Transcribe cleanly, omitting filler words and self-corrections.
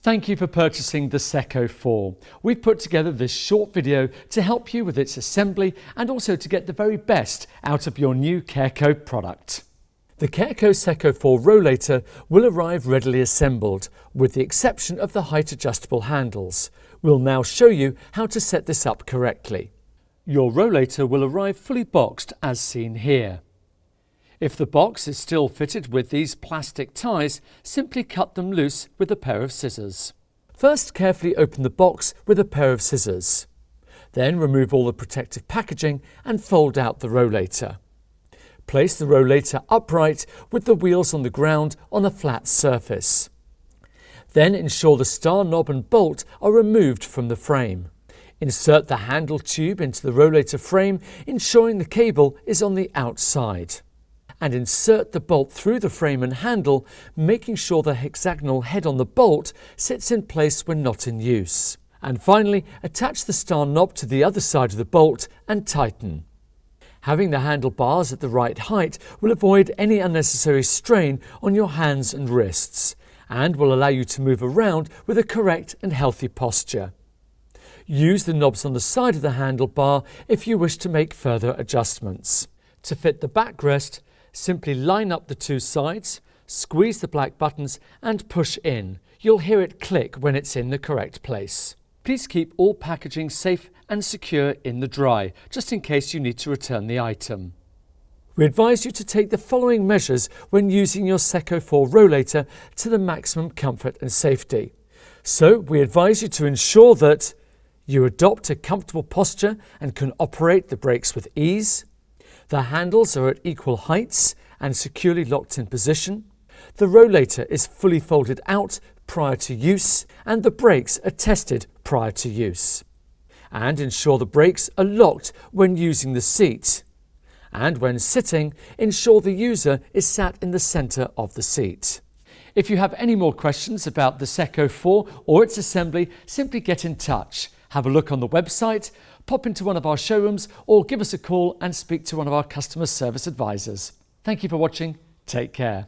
Thank you for purchasing the Secco 4. We've put together this short video to help you with its assembly and also to get the very best out of your new CareCo product. The CareCo Secco 4 Rollator will arrive readily assembled, with the exception of the height adjustable handles. We'll now show you how to set this up correctly. Your Rollator will arrive fully boxed as seen here. If the box is still fitted with these plastic ties, simply cut them loose with a pair of scissors. First, carefully open the box with a pair of scissors. Then remove all the protective packaging and fold out the Rollator. Place the Rollator upright with the wheels on the ground on a flat surface. Then ensure the star knob and bolt are removed from the frame. Insert the handle tube into the Rollator frame, ensuring the cable is on the outside. And insert the bolt through the frame and handle, making sure the hexagonal head on the bolt sits in place when not in use. And finally, attach the star knob to the other side of the bolt and tighten. Having the handlebars at the right height will avoid any unnecessary strain on your hands and wrists, and will allow you to move around with a correct and healthy posture. Use the knobs on the side of the handlebar if you wish to make further adjustments. To fit the backrest, simply line up the two sides, squeeze the black buttons and push in. You'll hear it click when it's in the correct place. Please keep all packaging safe and secure in the dry, just in case you need to return the item. We advise you to take the following measures when using your Secco 4 Rollator to the maximum comfort and safety. So we advise you to ensure that you adopt a comfortable posture and can operate the brakes with ease. The handles are at equal heights and securely locked in position. The Rollator is fully folded out prior to use, and the brakes are tested prior to use. And ensure the brakes are locked when using the seat. And when sitting, ensure the user is sat in the centre of the seat. If you have any more questions about the Secco 4 or its assembly, simply get in touch. Have a look on the website, pop into one of our showrooms, or give us a call and speak to one of our customer service advisors. Thank you for watching. Take care.